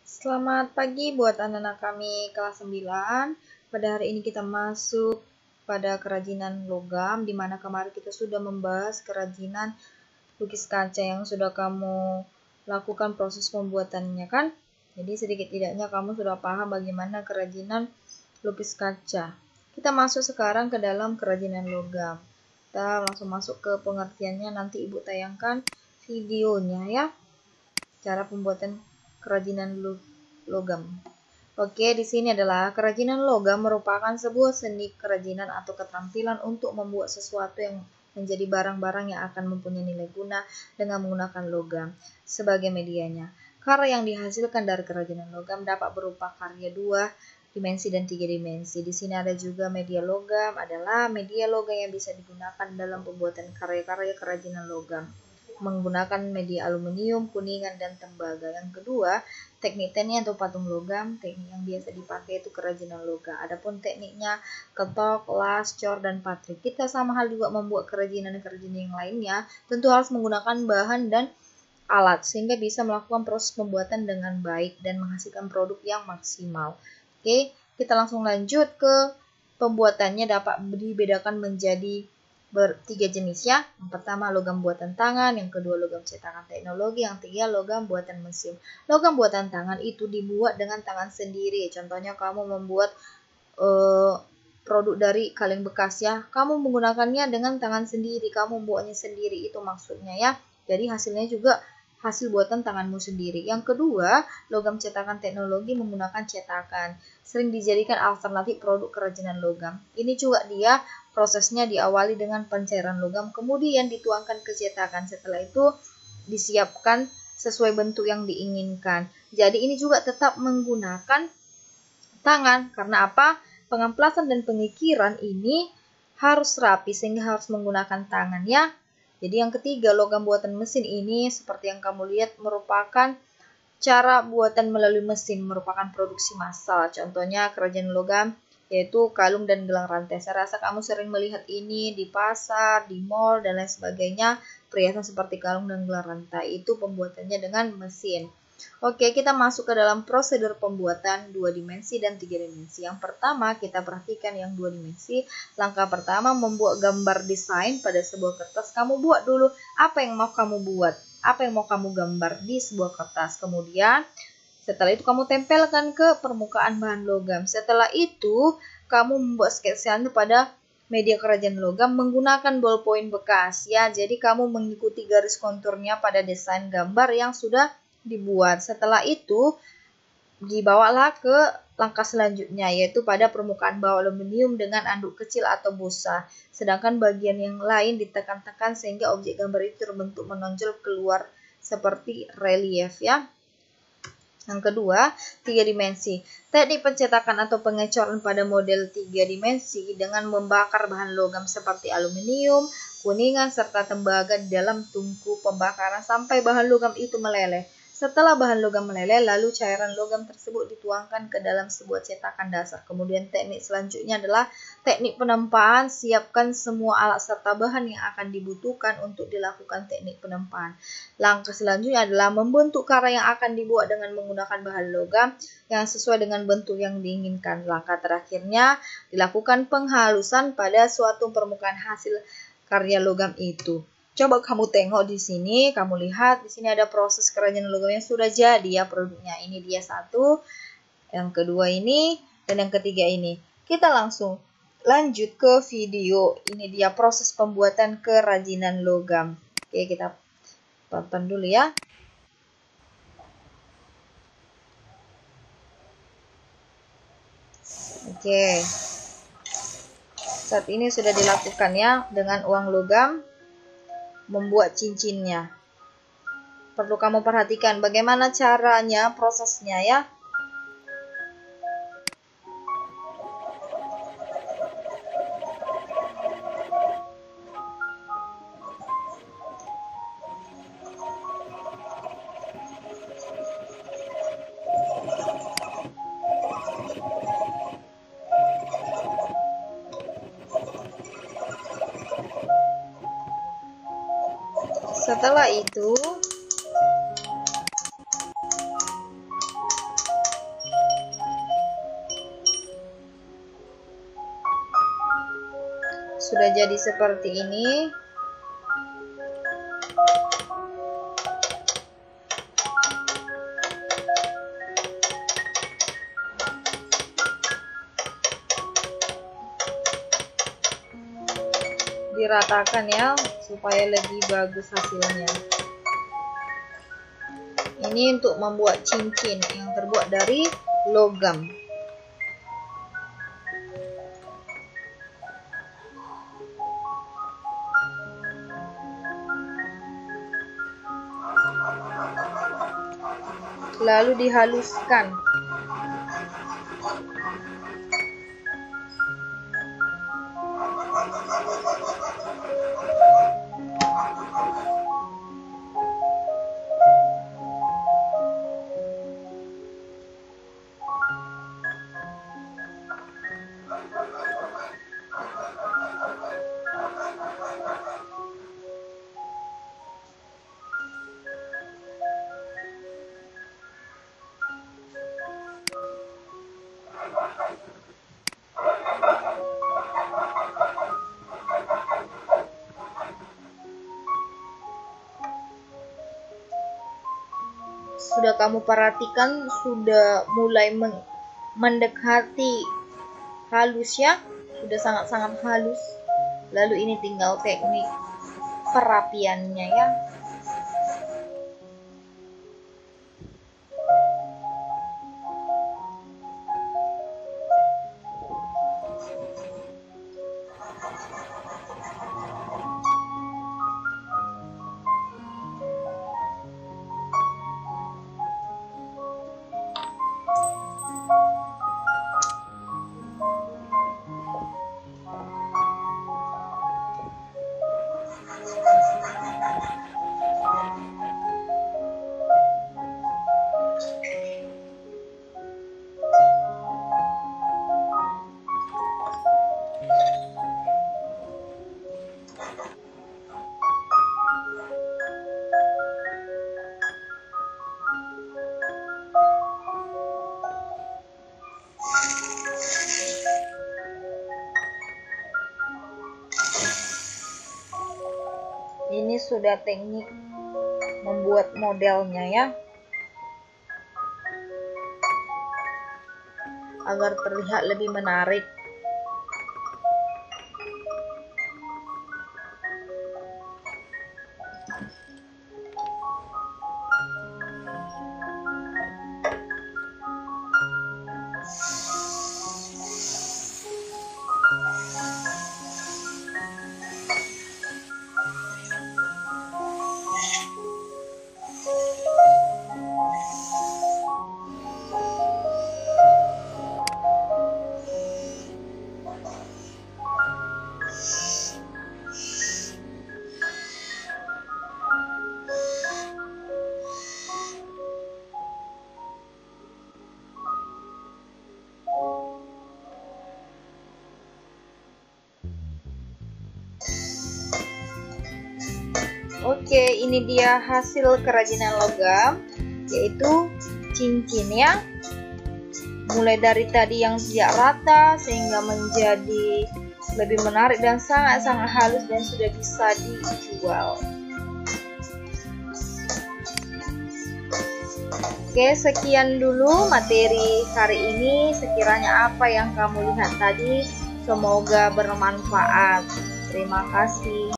Selamat pagi buat anak-anak kami kelas 9. Pada hari ini kita masuk pada kerajinan logam, di mana kemarin kita sudah membahas kerajinan lukis kaca yang sudah kamu lakukan proses pembuatannya kan? Jadi sedikit tidaknya kamu sudah paham bagaimana kerajinan lukis kaca. Kita masuk sekarang ke dalam kerajinan logam. Kita langsung masuk ke pengertiannya, nanti Ibu tayangkan videonya ya. Cara pembuatan kerajinan logam. Oke, di sini adalah kerajinan logam merupakan sebuah seni kerajinan atau keterampilan untuk membuat sesuatu yang menjadi barang-barang yang akan mempunyai nilai guna dengan menggunakan logam sebagai medianya. Karya yang dihasilkan dari kerajinan logam dapat berupa karya 2 dimensi dan 3 dimensi. Di sini ada juga media logam, adalah media logam yang bisa digunakan dalam pembuatan karya-karya kerajinan logam menggunakan media aluminium, kuningan, dan tembaga. Yang kedua, teknik-teknik atau patung logam. Teknik yang biasa dipakai itu kerajinan logam. Adapun tekniknya ketok, las, cor, dan patrik. Kita sama hal juga membuat kerajinan-kerajinan yang lainnya, tentu harus menggunakan bahan dan alat sehingga bisa melakukan proses pembuatan dengan baik dan menghasilkan produk yang maksimal. Oke, kita langsung lanjut ke pembuatannya. Dapat dibedakan menjadi tiga jenis ya. Yang pertama logam buatan tangan, yang kedua logam cetakan teknologi, yang ketiga logam buatan mesin. Logam buatan tangan itu dibuat dengan tangan sendiri. Contohnya kamu membuat produk dari kaleng bekas ya. Kamu menggunakannya dengan tangan sendiri, kamu membuatnya sendiri, itu maksudnya ya. Jadi hasilnya juga hasil buatan tanganmu sendiri. Yang kedua, logam cetakan teknologi menggunakan cetakan. Sering dijadikan alternatif produk kerajinan logam. Ini juga dia prosesnya diawali dengan pencairan logam, kemudian dituangkan ke cetakan. Setelah itu disiapkan sesuai bentuk yang diinginkan. Jadi ini juga tetap menggunakan tangan. Karena apa? Pengamplasan dan pengikiran ini harus rapi sehingga harus menggunakan tangan ya. Jadi yang ketiga, logam buatan mesin ini seperti yang kamu lihat merupakan cara buatan melalui mesin, merupakan produksi massal. Contohnya kerajinan logam yaitu kalung dan gelang rantai. Saya rasa kamu sering melihat ini di pasar, di mall, dan lain sebagainya. Perhiasan seperti kalung dan gelang rantai itu pembuatannya dengan mesin. Oke, kita masuk ke dalam prosedur pembuatan 2 dimensi dan 3 dimensi. Yang pertama, kita perhatikan yang 2 dimensi. Langkah pertama, membuat gambar desain pada sebuah kertas. Kamu buat dulu apa yang mau kamu buat, apa yang mau kamu gambar di sebuah kertas. Kemudian setelah itu kamu tempelkan ke permukaan bahan logam. Setelah itu kamu membuat sketsanya pada media kerajinan logam menggunakan ballpoint bekas ya. Jadi kamu mengikuti garis konturnya pada desain gambar yang sudah dibuat. Setelah itu dibawalah ke langkah selanjutnya, yaitu pada permukaan bawah aluminium dengan anduk kecil atau busa. Sedangkan bagian yang lain ditekan-tekan sehingga objek gambar itu terbentuk menonjol keluar seperti relief ya. Yang kedua, 3 dimensi. Teknik pencetakan atau pengecoran pada model 3 dimensi dengan membakar bahan logam seperti aluminium, kuningan, serta tembaga di dalam tungku pembakaran sampai bahan logam itu meleleh. Setelah bahan logam meleleh, lalu cairan logam tersebut dituangkan ke dalam sebuah cetakan dasar. Kemudian teknik selanjutnya adalah teknik penempaan. Siapkan semua alat serta bahan yang akan dibutuhkan untuk dilakukan teknik penempaan. Langkah selanjutnya adalah membentuk karya yang akan dibuat dengan menggunakan bahan logam yang sesuai dengan bentuk yang diinginkan. Langkah terakhirnya dilakukan penghalusan pada suatu permukaan hasil karya logam itu. Coba kamu tengok di sini, kamu lihat di sini ada proses kerajinan logam yang sudah jadi ya produknya. Ini dia satu, yang kedua ini, dan yang ketiga ini. Kita langsung lanjut ke video. Ini dia proses pembuatan kerajinan logam. Oke, kita tonton dulu ya. Oke. Saat ini sudah dilakukan ya dengan uang logam membuat cincinnya. Perlu kamu perhatikan bagaimana caranya, prosesnya ya. Setelah itu Sudah jadi seperti ini. Diratakan ya, supaya lebih bagus hasilnya. Ini untuk membuat cincin yang terbuat dari logam. Lalu dihaluskan. Sudah kamu perhatikan sudah mulai mendekati halus ya, sudah sangat-sangat halus. Lalu ini tinggal teknik perapiannya ya. Ini sudah teknik membuat modelnya ya, agar terlihat lebih menarik. Oke, ini dia hasil kerajinan logam, yaitu cincin ya. Mulai dari tadi yang tidak rata sehingga menjadi lebih menarik dan sangat-sangat halus dan sudah bisa dijual. Oke, sekian dulu materi hari ini. Sekiranya apa yang kamu lihat tadi semoga bermanfaat. Terima kasih.